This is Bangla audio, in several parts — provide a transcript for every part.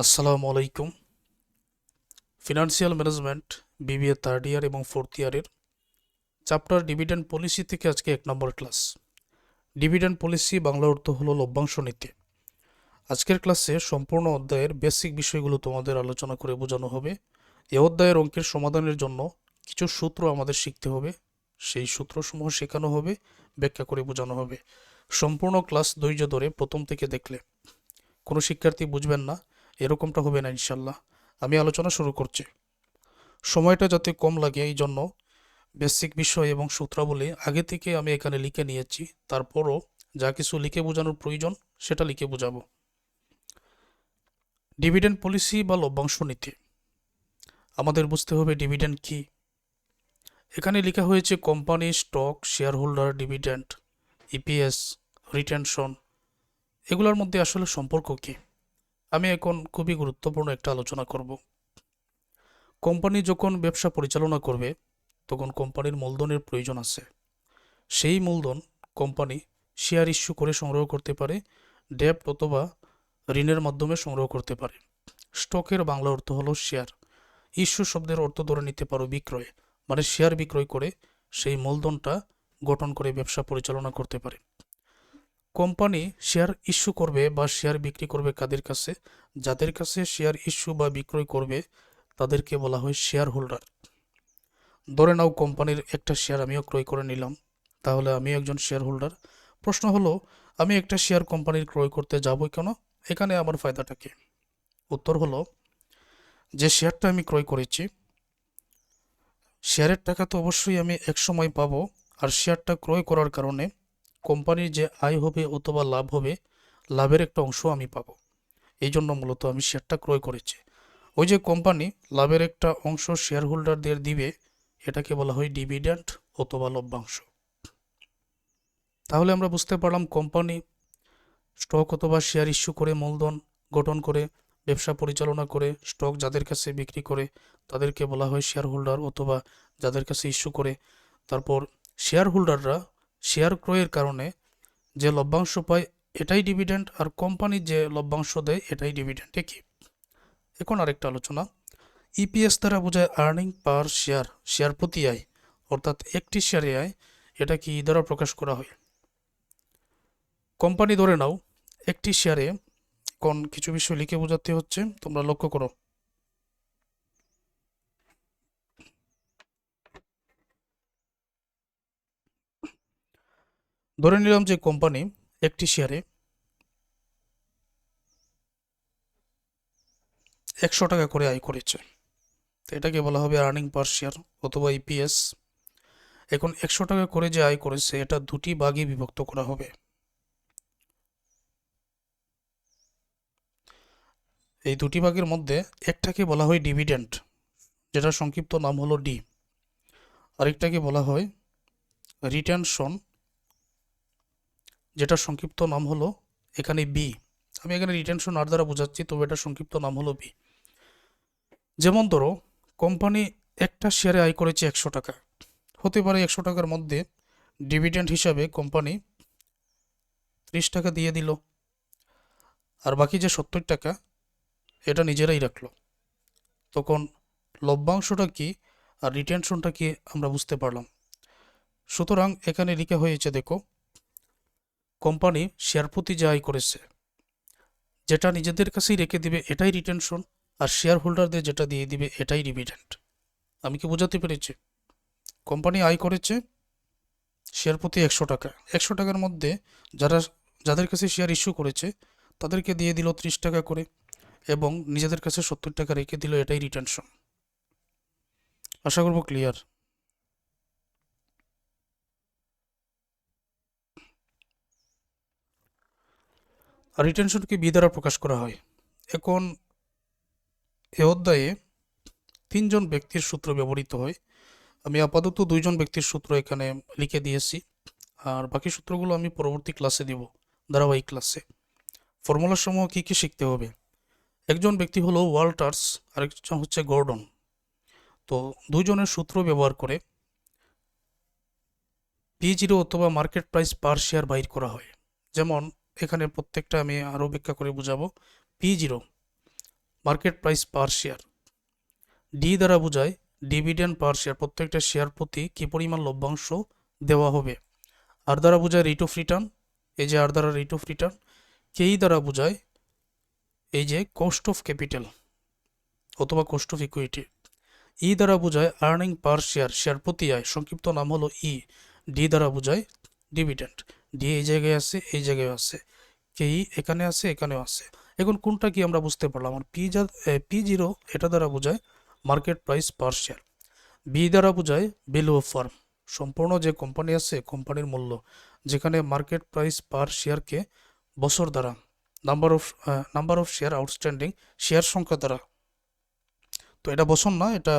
আসসালামু আলাইকুম। Financial management BBA third year এবং ফোর্থ ইয়ারের চ্যাপ্টার ডিভিডেন্ড পলিসি থেকে আজকে 1 নম্বর ক্লাস। ডিভিডেন্ড পলিসি বাংলা অর্থ হলো লভ্যাংশ নীতি। আজকের ক্লাসে সম্পূর্ণ অধ্যায়ের বেসিক বিষয়গুলো তোমাদের আলোচনা করে বোঝানো হবে। এ অধ্যায়ের অঙ্কের সমাধানের জন্য কিছু সূত্র আমাদের শিখতে হবে, সেই সূত্রসমূহ শেখানো হবে, ব্যাখ্যা করে বোঝানো হবে। সম্পূর্ণ ক্লাস ধৈর্য ধরে প্রথম থেকে দেখলে কোনো শিক্ষার্থী বুঝবেন না, এরকমটা হবে না ইনশাল্লাহ। আমি আলোচনা শুরু করছি। সময়টা যাতে কম লাগে এই জন্য বেসিক বিষয় এবং সূত্রাবলী আগে থেকে আমি এখানে লিখে নিয়েছি, তারপরও যা কিছু লিখে বোঝানোর প্রয়োজন সেটা লিখে বোঝাবো। ডিভিডেন্ড পলিসি বা লভ্যাংশ নীতি, আমাদের বুঝতে হবে ডিভিডেন্ড কি। এখানে লেখা হয়েছে company stock, share holder, dividend, EPS, retention, এগুলোর মধ্যে আসলে সম্পর্ক কি। আমি এখন খুবই গুরুত্বপূর্ণ একটা আলোচনা করব। কোম্পানি যখন ব্যবসা পরিচালনা করবে তখন কোম্পানির মূলধনের প্রয়োজন আছে। সেই মূলধন কোম্পানি শেয়ার ইস্যু করে সংগ্রহ করতে পারে, ডেপ্ট অথবা ঋণের মাধ্যমে সংগ্রহ করতে পারে। স্টকের বাংলা অর্থ হলো শেয়ার। ইস্যু শব্দের অর্থ ধরে নিতে পারো বিক্রয়, মানে শেয়ার বিক্রয় করে সেই মূলধনটা গঠন করে ব্যবসা পরিচালনা করতে পারে। কোম্পানি শেয়ার ইস্যু করবে বা শেয়ার বিক্রি করবে কাদের কাছে? যাদের কাছে শেয়ার ইস্যু বা বিক্রয় করবে তাদেরকে বলা হয় শেয়ার হোল্ডার। ধরে নাও কোম্পানির একটা শেয়ার আমিও ক্রয় করে নিলাম, তাহলে আমি একজন শেয়ার হোল্ডার। প্রশ্ন হলো, আমি একটা শেয়ার কোম্পানির ক্রয় করতে যাব কেন? এখানে আমার ফায়দাটা কি? উত্তর হলো, যে শেয়ারটা আমি ক্রয় করেছি, শেয়ারের টাকা তো অবশ্যই আমি এক সময় পাবো, আর শেয়ারটা ক্রয় করার কারণে কোম্পানির যে আয় হবে অথবা লাভ হবে, লাভের একটা অংশ আমি পাবো। এই জন্য মূলত আমি শেয়ারটা ক্রয় করেছি। ওই যে কোম্পানি লাভের একটা অংশ শেয়ার হোল্ডারদের দিবে, এটাকে বলা হয় ডিভিডেন্ড অথবা লভ্যাংশ। তাহলে আমরা বুঝতে পারলাম কোম্পানি স্টক অথবা শেয়ার ইস্যু করে মূলধন গঠন করে ব্যবসা পরিচালনা করে স্টক যাদের কাছে বিক্রি করে তাদেরকে বলা হয় শেয়ার হোল্ডার, অথবা যাদের কাছে ইস্যু করে তারপর শেয়ার হোল্ডাররা শেয়ার ক্রয়ের কারণে যে লভ্যাংশ পায় এটাই ডিভিডেন্ড, আর কোম্পানি যে লভ্যাংশ দেয় এটাই ডিভিডেন্ড। একই। এখন আরেকটা আলোচনা, ইপিএস দ্বারা বোঝায় আর্নিং পার শেয়ার, শেয়ার প্রতি আয়, অর্থাৎ একটি শেয়ারে আয়। এটা কি দ্বারা প্রকাশ করা হয়? কোম্পানি ধরে নাও একটি শেয়ারে, কোন কিছু বিষয় লিখে বোঝাতে হচ্ছে, তোমরা লক্ষ্য করো। ধরে নিলাম যে কোম্পানি একটি শেয়ারে 100 টাকা করে আয় করেছে, তো এটাকে বলা হবে আর্নিং পার শেয়ার অথবা ইপিএস। এখন 100 টাকা করে যে আয় করেছে এটা দুটি ভাগে বিভক্ত করা হবে। এই দুটি ভাগের মধ্যে একটাকে বলা হয় ডিভিডেন্ড, যেটা সংক্ষিপ্ত নাম হলো ডি। আরেকটাকে বলা হয় রিটেনশন, যেটা সংক্ষিপ্ত নাম হলো এখানে বি। আমি এখানে রিটেনশন আর দ্বারা বোঝাচ্ছি, তবে এটা সংক্ষিপ্ত নাম হলো বি। যেমন ধরো কোম্পানি একটা শেয়ারে আয় করেছে 100 টাকা, হতে পারে 100 টাকার মধ্যে ডিভিডেন্ড হিসাবে কোম্পানি 30 টাকা দিয়ে দিল, আর বাকি যে 70 টাকা এটা নিজেরাই রাখলো। তখন লভ্যাংশটা কি আর রিটেনশনটা কি আমরা বুঝতে পারলাম। সুতরাং এখানে লেখা হয়েছে, দেখো, কোম্পানি শেয়ার প্রতি যে আয় করেছে যেটা নিজেদের কাছেই রেখে দিবে এটাই রিটেনশন, আর শেয়ার হোল্ডারদের যেটা দিয়ে দিবে এটাই ডিভিডেন্ড। আমি কি বোঝাতে পেরেছি? কোম্পানি আয় করেছে শেয়ার প্রতি 100 টাকা, 100 টাকার মধ্যে যারা যাদের কাছে শেয়ার ইস্যু করেছে তাদেরকে দিয়ে দিল 30 টাকা করে, এবং নিজেদের কাছে 70 টাকা রেখে দিল, এটাই রিটেনশন। আশা করব ক্লিয়ার। আর রিটেনশনকে বি দ্বারা প্রকাশ করা হয়। এখন এ অধ্যায়ে 3জন ব্যক্তির সূত্র ব্যবহৃত হয়। আমি আপাতত 2জন ব্যক্তির সূত্র এখানে লিখে দিয়েছি, আর বাকি সূত্রগুলো আমি পরবর্তী ক্লাসে দিব, ধারাবাহিক ক্লাসে। ফর্মুলার সমূহ কী কী শিখতে হবে? একজন ব্যক্তি হলো ওয়াল্টার্স, আরেকজন হচ্ছে গর্ডন। তো 2জনের সূত্র ব্যবহার করে P0 অথবা মার্কেট প্রাইস পার শেয়ার বাইর করা হয়। যেমন এখানে প্রত্যেকটা আমি আরও ব্যাখ্যা করে বুঝাবো। P0 market price per share. D দ্বারা বোঝায় ডিভিডেন্ড পার শেয়ার, প্রত্যেকটা শেয়ার প্রতি কি পরিমাণ লভ্যাংশ দেওয়া হবে। আর দ্বারা বোঝায় রেট অফ রিটার্ন, এই যে আর দ্বারা রেট অফ রিটার্ন। কেই দ্বারা বোঝায় এই যে কস্ট অফ ক্যাপিটাল অথবা কস্ট অফ ইকুইটি। ই দ্বারা বোঝায় আর্নিং পার শেয়ার, শেয়ার প্রতি আয়, সংক্ষিপ্ত নাম হলো ই। ডি দ্বারা বোঝায় ডিভিডেন্ড, ডি এই জায়গায় আছে, এই জায়গায় আছে, কেই এখানে আছে, এখানেও আছে। এখন কোনটা কি আমরা বুঝতে পারলাম। আর P0 এটা দ্বারা বোঝায় market price per share. B দ্বারা বোঝায় ভ্যালু অফ ফার্ম, সম্পূর্ণ যে কোম্পানি আছে কোম্পানির মূল্য, যেখানে মার্কেট প্রাইস পার শেয়ারকে বছর দ্বারা number of share outstanding, share সংখ্যা দ্বারা, তো এটা বছর না, এটা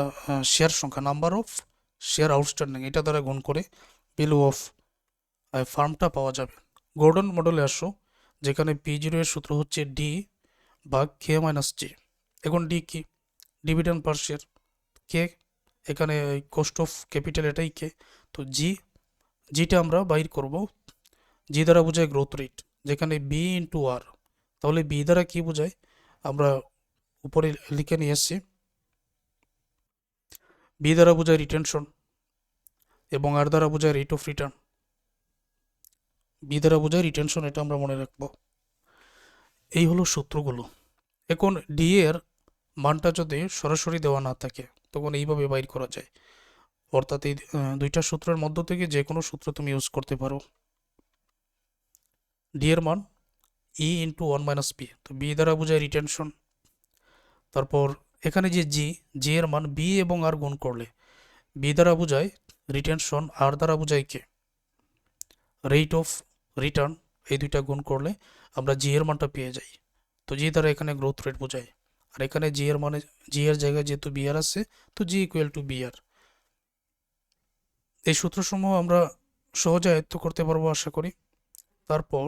শেয়ার সংখ্যা, নাম্বার অফ শেয়ার আউটস্ট্যান্ডিং, এটা দ্বারা গুণ করে ভ্যালু অফ ফার্মটা পাওয়া যাবে। গর্ডন মডেলে আসো, যেখানে P0 এর সূত্র হচ্ছে ডি ভাগ কে মাইনাস জি। এখন ডি কি? ডিভিডেন্ড পার শেয়ার। কে এখানে কস্ট অফ ক্যাপিটাল, এটাই কে। তো জিটা আমরা বাইর করব। জি দ্বারা বোঝায় গ্রোথ রেট, যেখানে বি ইন্টু আর। তাহলে বি দ্বারা কি বোঝায় আমরা উপরে লিখে নিয়ে এসেছি। বি দ্বারা বোঝায় রিটেনশন এবং আর দ্বারা বোঝায় রেট অফ রিটার্ন। বি দ্বারা বোঝায় রিটেনশন, এটা আমরা মনে রাখবো। এই হলো সূত্রগুলো। এখন ডি এর মানটা যদি সরাসরি দেওয়া না থাকে তখন এইভাবে বাইর করা যায়, অর্থাৎ এই দুইটা সূত্রের মধ্য থেকে যে কোনো সূত্র তুমি ইউজ করতে পারো। ডি এর মান ই ইন্টু 1 - পি, তো বি দ্বারা বোঝায় রিটেনশন। তারপর এখানে যে জি এর মান বি এবং আর গুণ করলে বি দ্বারা বোঝায় রিটেনশন, আর দ্বারা বোঝায় কে রেট অফ রিটার্ন। এই দুইটা গুণ করলে আমরা জি এর মানটা পেয়ে যাই। তো জি দ্বারা এখানে গ্রোথ রেট বোঝায়, আর এখানে জি এর মানে জি এর জায়গায় যেহেতু বি আর আছে, তো জি ইকুয়াল টু বি আর। এই সূত্রসমূহ আমরা সহজে আয়ত্ত করতে পারবো আশা করি। তারপর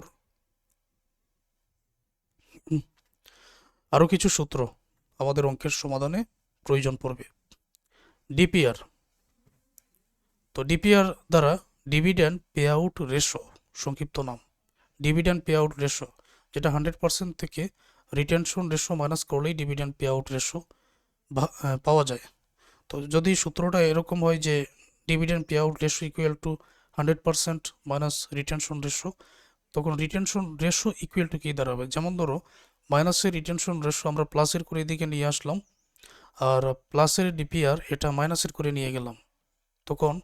আরও কিছু সূত্র আমাদের অঙ্কের সমাধানে প্রয়োজন পড়বে। ডিপিআর, তো ডিপিআর দ্বারা ডিভিডেন্ড পে আউট রেশো, সংক্ষিপ্ত নাম ডিভিডেন্ড পে আউট রেশো, যেটা 100% থেকে রিটেনশন রেশো মাইনাস করলেই ডিভিডেন্ড পে আউট রেশো পাওয়া যায়। তো যদি সূত্রটা এরকম হয় যে dividend pay out ratio equal to 100% minus retention ratio, তখন রিটেনশন রেশো ইকুয়াল টু কী দাঁড়াবে। যেমন ধরো মাইনাসের রিটেনশন রেশো আমরা প্লাসের করে এদিকে নিয়ে আসলাম, আর প্লাসের ডিপিআর এটা মাইনাসের করে নিয়ে গেলাম, তখন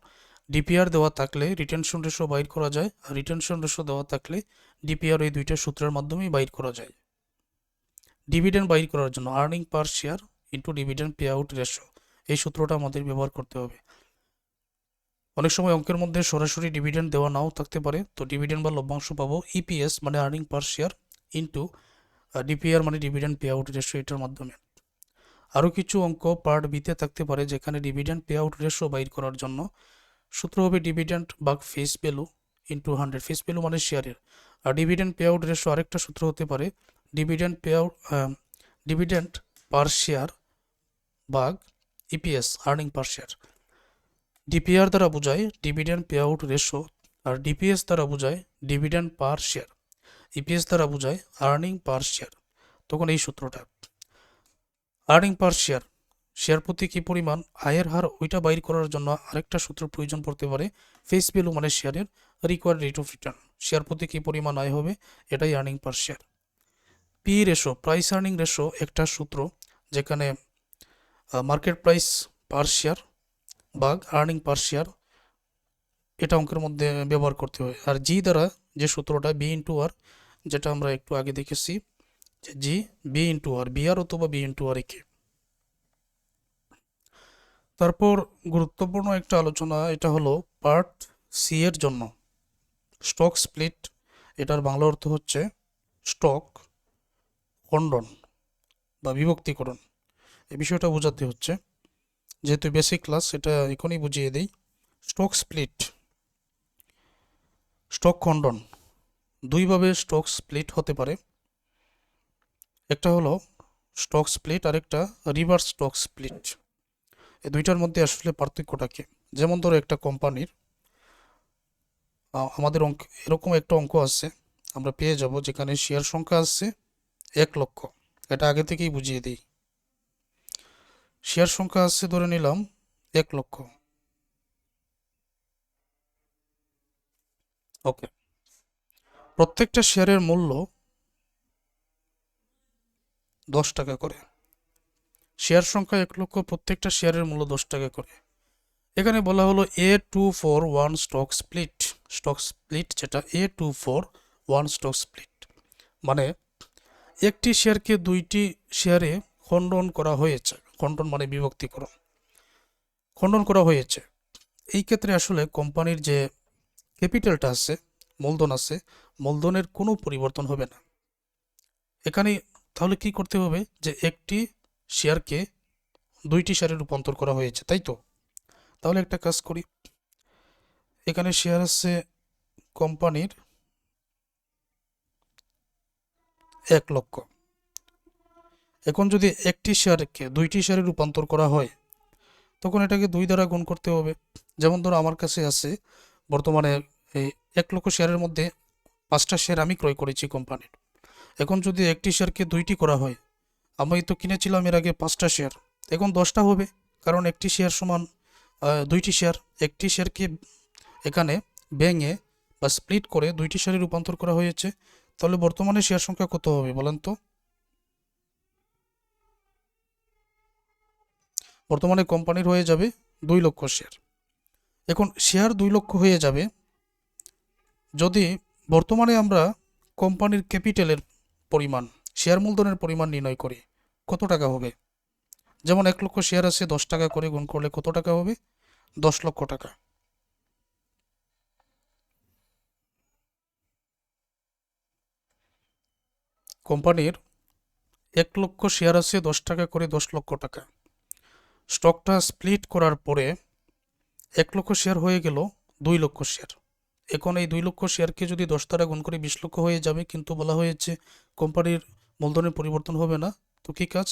ডিপিআর দেওয়া থাকলে রিটেনশন রেশো বাইর করা যায়, আর রিটেনশন রেশো দেওয়া থাকলে ডিপিআর, এই দুইটা সূত্রের মাধ্যমেই বাইর করা যায়। ডিভিডেন্ড বাইর করার জন্য আর্নিং পার share into dividend pay out ratio, এই সূত্রটা আমাদের ব্যবহার করতে হবে। অনেক সময় অঙ্কের মধ্যে সরাসরি ডিভিডেন্ড দেওয়া নাও থাকতে পারে, তো ডিভিডেন্ড বা লভ্যাংশ পাবো ইপিএস মানে আর্নিং পার শেয়ার ইন্টু ডিপিআর মানে ডিভিডেন্ড পে আউট রেশো, এটার মাধ্যমে। আরও কিছু অঙ্ক পার্ট বিতে থাকতে পারে, যেখানে ডিভিডেন্ড পে আউট রেশো বাইর করার জন্য সূত্র হবে ডিভিডেন্ড ভাগ face value into 100, face value মানে শেয়ারের। আর ডিভিডেন্ড পে আউট রেশো আরেকটা সূত্র হতে পারে ডিভিডেন্ড পার শেয়ার ভাগ ইপিএস আর্নিং পার শেয়ার। ডিপিআর দ্বারা বোঝায় ডিভিডেন্ড পে আউট রেশো, আর ডিপিএস দ্বারা বোঝায় ডিভিডেন্ড পার শেয়ার, ইপিএস দ্বারা বোঝায় আর্নিং পার শেয়ার। তখন এই সূত্রটা আর্নিং পার শেয়ার, শেয়ার প্রতি কী পরিমাণ আয়ের হার, ওইটা বাইর করার জন্য আরেকটা সূত্র প্রয়োজন পড়তে পারে ফেস ভ্যালু মানে শেয়ারের required rate of return, share প্রতি কী পরিমাণ আয় হবে, এটাই আর্নিং পার share. P ratio, price earning ratio একটা সূত্র, যেখানে মার্কেট প্রাইস পার শেয়ার ভাগ আর্নিং পার শেয়ার, এটা অঙ্কের মধ্যে ব্যবহার করতে হয়। আর জি দ্বারা যে সূত্রটা বি ইন্টু আর, যেটা আমরা একটু আগে দেখেছি, যে জি বি ইন্টু আর, বি আর অথবা বি ইন্টু আর একে। তারপর গুরুত্বপূর্ণ একটা আলোচনা, এটা হলো পার্ট সি এর জন্য স্টক স্প্লিট, এটার বাংলা অর্থ হচ্ছে স্টক খণ্ডন বা বিভক্তিকরণ। এই বিষয়টা বোঝাতে হচ্ছে, যেহেতু বেসিক ক্লাস এটা এখনই বুঝিয়ে দিই। স্টক স্প্লিট, স্টক খণ্ডন, দুইভাবে স্টক স্প্লিট হতে পারে। একটা হলো স্টক স্প্লিট, আর একটা রিভার্স স্টক স্প্লিট। এই দুইটার মধ্যে আসলে পার্থক্যটা কি? যেমন ধরো একটা কোম্পানির আমাদের অঙ্ক এরকম একটা অঙ্ক আছে, আমরা পেয়ে যাব যেখানে শেয়ার সংখ্যা আছে 1 লক্ষ, এটা আগে থেকেই বুঝিয়ে দিই। শেয়ার সংখ্যা আছে ধরে নিলাম 1 লক্ষ। ওকে, প্রত্যেকটা শেয়ারের মূল্য 10 টাকা করে। শেয়ার সংখ্যা 1 লক্ষ, প্রত্যেকটা শেয়ারের মূল্য 10 টাকা করে। এখানে বলা হলো A241 stock split. Stock split যেটা A241 স্টক স্প্লিট মানে একটি শেয়ারকে দুইটি শেয়ারে খণ্ডন করা হয়েছে। খণ্ডন মানে বিভক্তিকরণ, খণ্ডন করা হয়েছে। এই ক্ষেত্রে আসলে কোম্পানির যে ক্যাপিটালটা আছে, মূলধন আছে, মূলধনের কোনো পরিবর্তন হবে না এখানে। তাহলে কি করতে হবে, যে একটি শেয়ারকে দুইটি শেয়ারে রূপান্তর করা হয়েছে, তাই তো? তাহলে একটা কাজ করি, এখানে শেয়ার আছে কোম্পানির 1 লক্ষ। এখন যদি একটি শেয়ারকে দুইটি শেয়ারে রূপান্তর করা হয়, তখন এটাকে 2 দ্বারা গুণ করতে হবে। যেমন ধরো আমার কাছে আছে বর্তমানে এই 1 লক্ষ শেয়ারের মধ্যে 5টা শেয়ার আমি ক্রয় করেছি কোম্পানির। এখন যদি একটি শেয়ারকে দুইটি করা হয়, আমি তো কিনেছিলাম এর আগে 5টা শেয়ার, এখন 10টা হবে, কারণ একটি শেয়ার সমান দুইটি শেয়ার। একটি শেয়ারকে এখানে ভেঙে বা স্প্লিট করে দুইটি শেয়ারে রূপান্তর করা হয়েছে। তাহলে বর্তমানে শেয়ার সংখ্যা কত হবে বলেন তো? বর্তমানে কোম্পানির হয়ে যাবে 2 লক্ষ শেয়ার। এখন শেয়ার 2 লক্ষ হয়ে যাবে যদি বর্তমানে আমরা কোম্পানির ক্যাপিটালের পরিমাণ, শেয়ার মূলধনের পরিমাণ নির্ণয় করি, কত টাকা হবে? যেমন 1 লক্ষ শেয়ার আছে, 10 টাকা করে গুণ করলে কত টাকা হবে? 10 লক্ষ টাকা। কোম্পানির 1 লক্ষ শেয়ার আছে, 10 টাকা করে, 10 লক্ষ টাকা। স্টকটা স্প্লিট করার পরে 1 লক্ষ শেয়ার হয়ে গেল 2 লক্ষ শেয়ার। এখন এই 2 লক্ষ শেয়ারকে যদি 10 দ্বারা গুণ করে 20 লক্ষ হয়ে যাবে, কিন্তু বলা হয়েছে কোম্পানির মূলধনের পরিবর্তন হবে না। তো কি কাজ,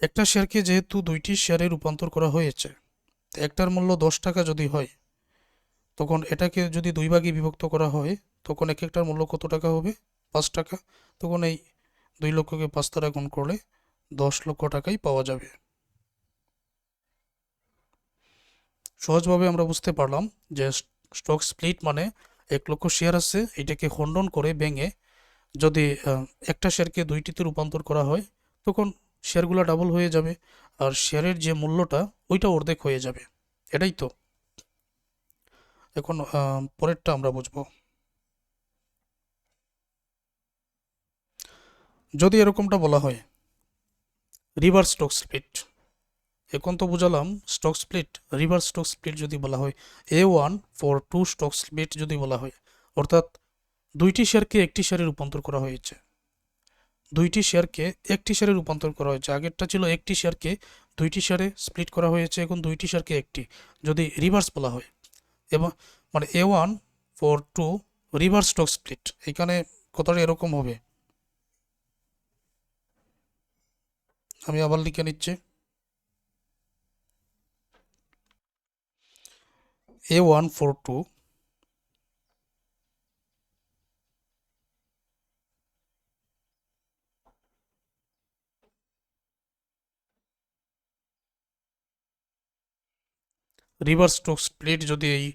একটা শেয়ারকে যেহেতু দুইটি শেয়ারে রূপান্তর করা হয়েছে, একটার মূল্য 10 টাকা যদি হয়, তখন এটাকে যদি 2 ভাগে বিভক্ত করা হয়, তখন এক একটার মূল্য কত টাকা হবে? 5 টাকা। তখন এই 2 লক্ষকে 5 দ্বারা গুণ করলে 10 লক্ষ টাকাই পাওয়া যাবে। সহজভাবে আমরা বুঝতে পারলাম যে স্টক স্প্লিট মানে 1 লক্ষ শেয়ার আছে, এটাকে খণ্ডন করে ভেঙে যদি একটা শেয়ারকে দুইটিতে রূপান্তর করা হয়, তখন শেয়ারগুলো ডাবল হয়ে যাবে, আর শেয়ারের যে মূল্যটা ওইটা অর্ধেক হয়ে যাবে। এটাই তো। এখন পরেরটা আমরা বুঝবো। যদি এরকমটা বলা হয় রিভার্স স্টক স্প্লিট, এখন তো বুঝালাম stock split, reverse stock split যদি বলা হয়, A142 স্টক স্প্লিট যদি বলা হয়, অর্থাৎ দুইটি শেয়ারকে একটি শেয়ারে রূপান্তর করা হয়েছে। দুইটি শেয়ারকে একটি শেয়ারে রূপান্তর করা হয়েছে। আগেরটা ছিল একটি শেয়ারকে দুইটি শেয়ারে স্প্লিট করা হয়েছে, এখন দুইটি শেয়ারকে একটি। যদি রিভার্স বলা হয়, এবং মানে A142 রিভার্স স্টক স্প্লিট, এখানে কথাটা এরকম হবে। আমি আবার লিখে নিচ্ছি, A142 রিভার্স স্টক স্প্লিট যদি এই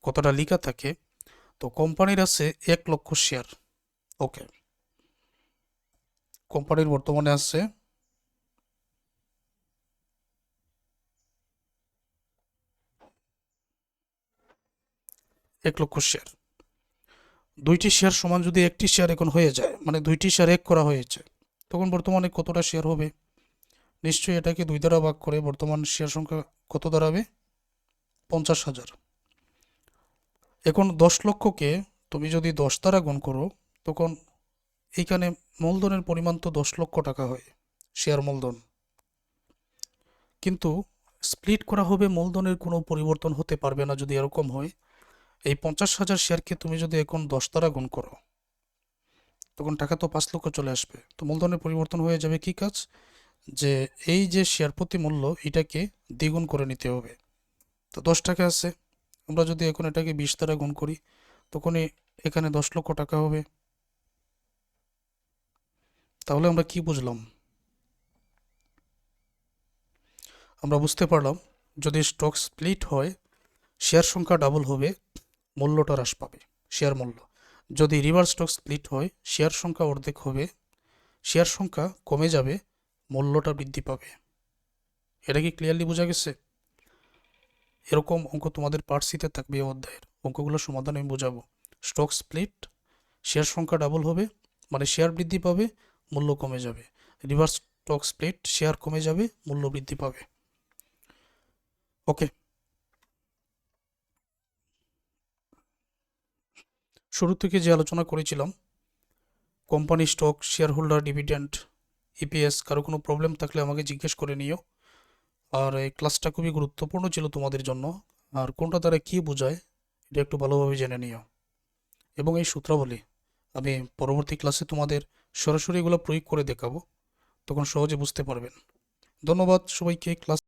কথাটা লেখা থাকে, তো কোম্পানির আছে 1 লক্ষ শেয়ার। ওকে, কোম্পানির বর্তমানে আছে 1 লক্ষ শেয়ার। দুইটি শেয়ার সমান যদি একটি শেয়ার এখন হয়ে যায়, মানে দুইটি শেয়ার এক করা হয়েছে, তখন বর্তমানে কতটা শেয়ার হবে? নিশ্চয়ই এটাকে 2 দ্বারা ভাগ করে বর্তমান শেয়ার সংখ্যা কত দাঁড়াবে? 50,000। এখন 10 লক্ষকে তুমি যদি 10 দ্বারা গুণ করো, তখন এইখানে মূলধনের পরিমাণ তো 10 লক্ষ টাকা হয়, শেয়ার মূলধন। কিন্তু স্প্লিট করা হবে, মূলধনের কোনো পরিবর্তন হতে পারবে না যদি এরকম হয়। এই 50,000 শেয়ারকে তুমি যদি এখন 10 দ্বারা গুণ করো, তখন টাকা তো 5 লক্ষ চলে আসবে। তো মূলধনের পরিবর্তন হয়ে যাবে। কি কাজ, যে এই যে শেয়ার প্রতি মূল্য, এটাকে দ্বিগুণ করে নিতে হবে। তো 10 টাকা আছে, আমরা যদি এখন এটাকে 20 দ্বারা গুণ করি, তখনই এখানে 10 লক্ষ টাকা হবে। তাহলে আমরা কি বুঝলাম? আমরা বুঝতে পারলাম যদি স্টক স্প্লিট হয় শেয়ার সংখ্যা ডাবল হবে, মূল্যটা হ্রাস পাবে, শেয়ার মূল্য। যদি রিভার্স স্টক স্প্লিট হয় শেয়ার সংখ্যা অর্ধেক হবে, শেয়ার সংখ্যা কমে যাবে, মূল্যটা বৃদ্ধি পাবে। এটা কি ক্লিয়ারলি বোঝা গেছে? এরকম অঙ্ক তোমাদের পার্ট সিতে থাকবে এই অধ্যায়ের। অঙ্কগুলোর সমাধান আমি বোঝাবো। স্টক স্প্লিট, শেয়ার সংখ্যা ডাবল হবে, মানে শেয়ার বৃদ্ধি পাবে, মূল্য কমে যাবে। রিভার্স স্টক স্প্লিট, শেয়ার কমে যাবে, মূল্য বৃদ্ধি পাবে। ওকে, শুরু থেকে যে আলোচনা করেছিলাম, company stock, share holder, dividend, EPS, কারো কোনো প্রবলেম থাকলে আমাকে জিজ্ঞেস করে নিও। আর এই ক্লাসটা খুবই গুরুত্বপূর্ণ ছিল তোমাদের জন্য। আর কোনটা দ্বারা কী বোঝায় এটা একটু ভালোভাবে জেনে নিও। এবং এই সূত্রাবলী আমি পরবর্তী ক্লাসে তোমাদের সরাসরি এগুলো প্রয়োগ করে দেখাবো, তখন সহজে বুঝতে পারবেন। ধন্যবাদ সবাইকে। ক্লাস